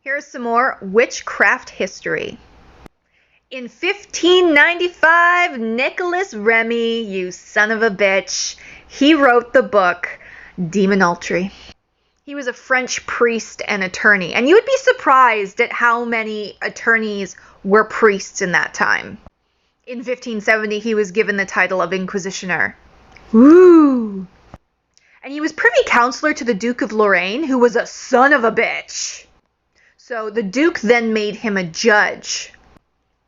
Here's some more witchcraft history. In 1595, Nicholas Remy, you son of a bitch, he wrote the book Demonoltry. He was a French priest and attorney, and you would be surprised at how many attorneys were priests in that time. In 1570, he was given the title of Inquisitioner. Woo! And he was privy counselor to the Duke of Lorraine, who was a son of a bitch. So the Duke then made him a judge,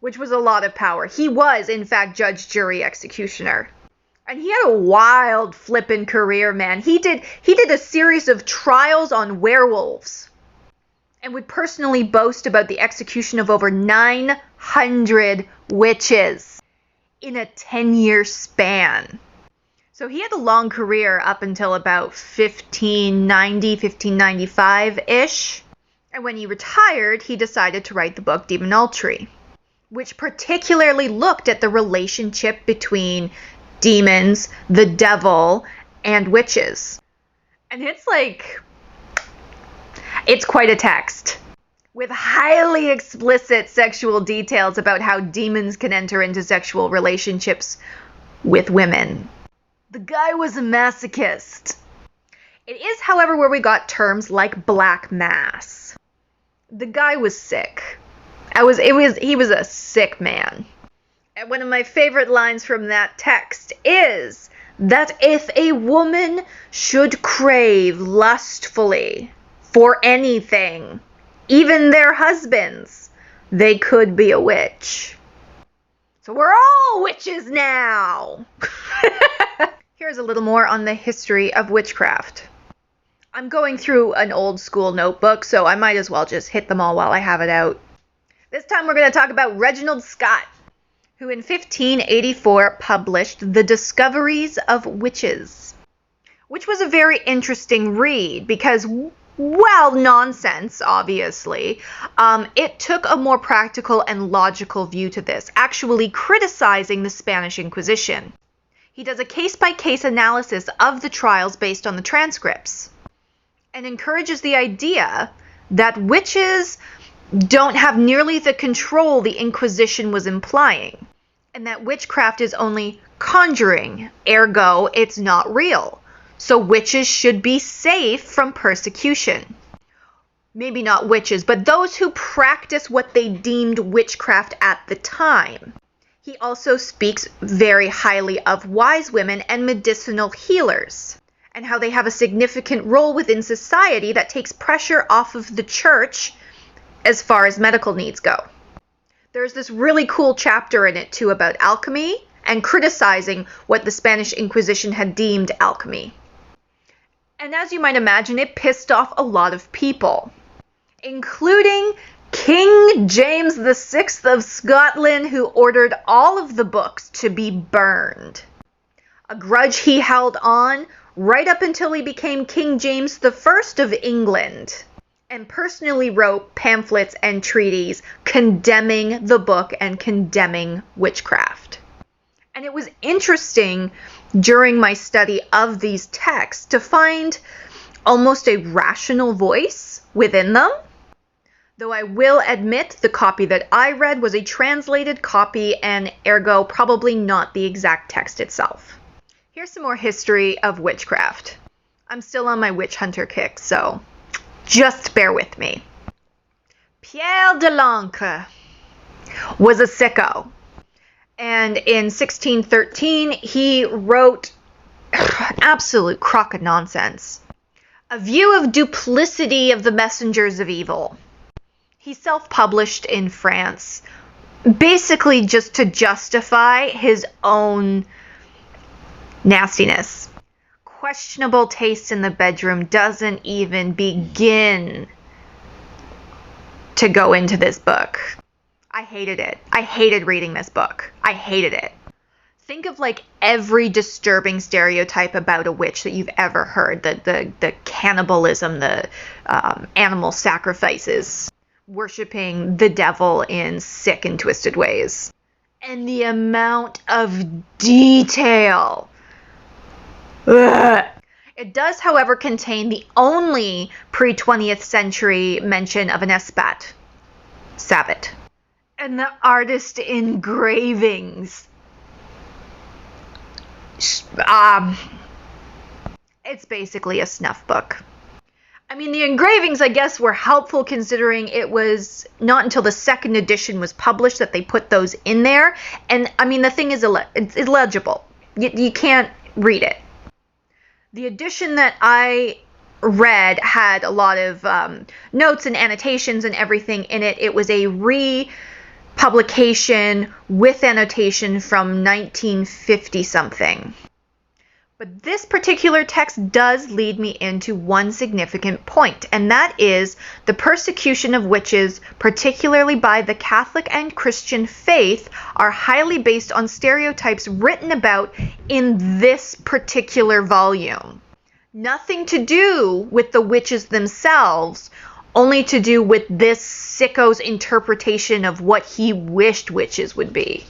which was a lot of power. He was, in fact, judge, jury, executioner. And he had a wild flippin' career, man. He did a series of trials on werewolves and would personally boast about the execution of over 900 witches in a 10-year span. So he had a long career up until about 1590, 1595-ish. And when he retired, he decided to write the book Demonoltry, which particularly looked at the relationship between demons, the devil, and witches. And it's quite a text with highly explicit sexual details about how demons can enter into sexual relationships with women. The guy was a masochist. It is, however, where we got terms like black mass. The guy was sick. He was a sick man. And one of my favorite lines from that text is that if a woman should crave lustfully for anything, even their husbands, they could be a witch. So we're all witches now. Here's a little more on the history of witchcraft. I'm going through an old school notebook, so I might as well just hit them all while I have it out. This time we're going to talk about Reginald Scot, who in 1584 published The Discoveries of Witches, which was a very interesting read because, well, nonsense, obviously, it took a more practical and logical view to this, actually criticizing the Spanish Inquisition. He does a case-by-case analysis of the trials based on the transcripts and encourages the idea that witches don't have nearly the control the Inquisition was implying, and that witchcraft is only conjuring, ergo it's not real. So witches should be safe from persecution. Maybe not witches, but those who practice what they deemed witchcraft at the time. He also speaks very highly of wise women and medicinal healers, and how they have a significant role within society that takes pressure off of the church as far as medical needs go. There's this really cool chapter in it too about alchemy and criticizing what the Spanish Inquisition had deemed alchemy. And as you might imagine, it pissed off a lot of people, including King James VI of Scotland, who ordered all of the books to be burned. A grudge he held on right up until he became King James I of England, and personally wrote pamphlets and treaties condemning the book and condemning witchcraft. And it was interesting during my study of these texts to find almost a rational voice within them, though I will admit the copy that I read was a translated copy and ergo probably not the exact text itself. Here's some more history of witchcraft. I'm still on my witch hunter kick, so just bear with me. Pierre de l'Ancre was a sicko. And in 1613, he wrote an absolute crock of nonsense. A View of Duplicity of the Messengers of Evil. He self-published in France, basically just to justify his own nastiness. Questionable taste in the bedroom doesn't even begin to go into this book. I hated it. I hated reading this book. I hated it. Think of like every disturbing stereotype about a witch that you've ever heard. The cannibalism, the animal sacrifices, worshipping the devil in sick and twisted ways. And the amount of detail. Ugh. It does, however, contain the only pre-20th century mention of an esbat, sabbat, and the artist engravings. It's basically a snuff book. I mean, the engravings, I guess, were helpful considering it was not until the second edition was published that they put those in there. And, I mean, the thing is, it's illegible. You can't read it. The edition that I read had a lot of notes and annotations and everything in it. It was a republication with annotation from 1950-something. But this particular text does lead me into one significant point, and that is the persecution of witches, particularly by the Catholic and Christian faith, are highly based on stereotypes written about in this particular volume. Nothing to do with the witches themselves, only to do with this sicko's interpretation of what he wished witches would be.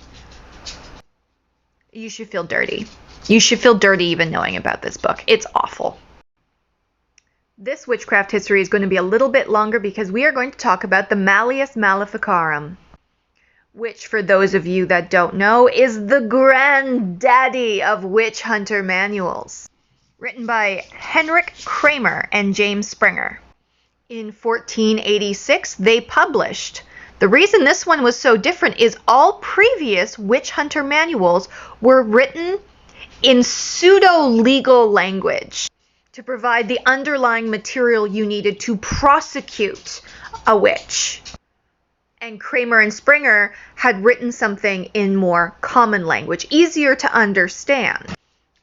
You should feel dirty. You should feel dirty even knowing about this book. It's awful. This witchcraft history is going to be a little bit longer because we are going to talk about the Malleus Malafikaram, which, for those of you that don't know, is the granddaddy of witch hunter manuals. Written by Henrik Kramer and James Springer. In 1486, they published. The reason this one was so different is all previous witch hunter manuals were written in pseudo-legal language to provide the underlying material you needed to prosecute a witch. And Kramer and Springer had written something in more common language, easier to understand.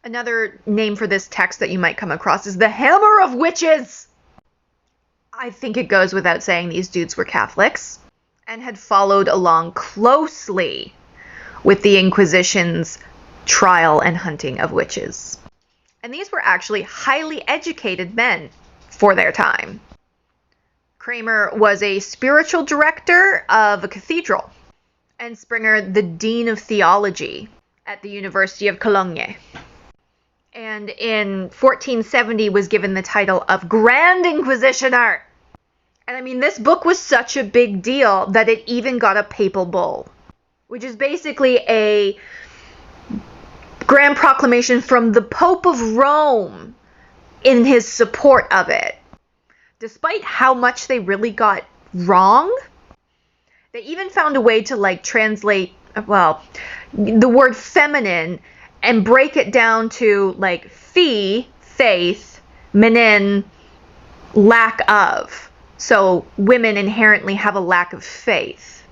Another name for this text that you might come across is the Hammer of Witches. I think it goes without saying these dudes were Catholics and had followed along closely with the Inquisition's trial and hunting of witches. And these were actually highly educated men for their time. Kramer was a spiritual director of a cathedral, and Springer the dean of theology at the University of Cologne. And in 1470 was given the title of Grand Inquisitioner. And I mean, this book was such a big deal that it even got a papal bull, which is basically a grand proclamation from the Pope of Rome in his support of it. Despite how much they really got wrong, they even found a way to translate, the word feminine and break it down to faith, menen, lack of. So women inherently have a lack of faith.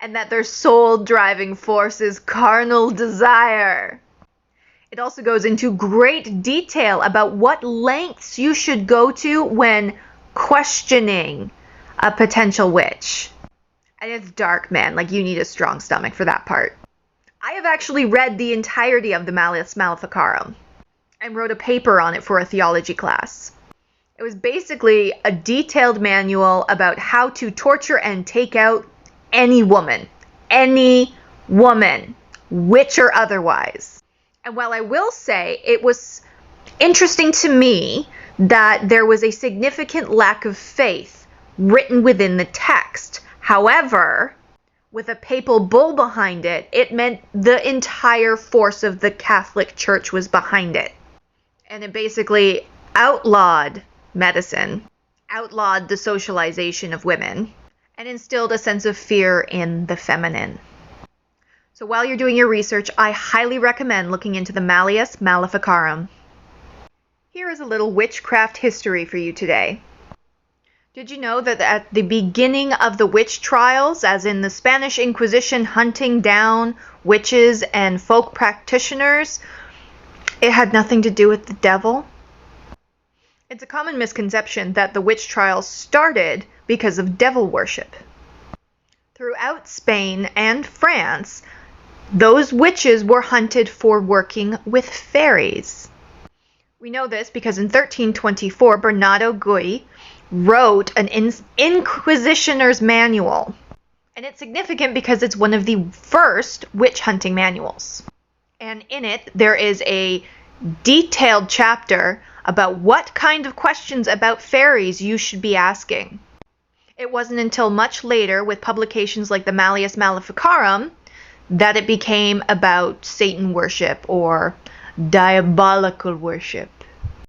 And that their sole driving force is carnal desire. It also goes into great detail about what lengths you should go to when questioning a potential witch. And it's dark, man. You need a strong stomach for that part. I have actually read the entirety of the Malleus Malafikaram and wrote a paper on it for a theology class. It was basically a detailed manual about how to torture and take out any woman, witch or otherwise. And while I will say it was interesting to me that there was a significant lack of faith written within the text, however, with a papal bull behind it, it meant the entire force of the Catholic Church was behind it. And it basically outlawed medicine, outlawed the socialization of women, and instilled a sense of fear in the feminine. So while you're doing your research, I highly recommend looking into the Malleus Malafikaram. Here is a little witchcraft history for you today. Did you know that at the beginning of the witch trials, as in the Spanish Inquisition hunting down witches and folk practitioners, it had nothing to do with the devil? It's a common misconception that the witch trials started because of devil worship. Throughout Spain and France, those witches were hunted for working with fairies. We know this because in 1324, Bernardo Gui wrote an Inquisitioner's Manual. And it's significant because it's one of the first witch hunting manuals. And in it, there is a detailed chapter about what kind of questions about fairies you should be asking. It wasn't until much later, with publications like the Malleus Malafikaram, that it became about Satan worship or diabolical worship.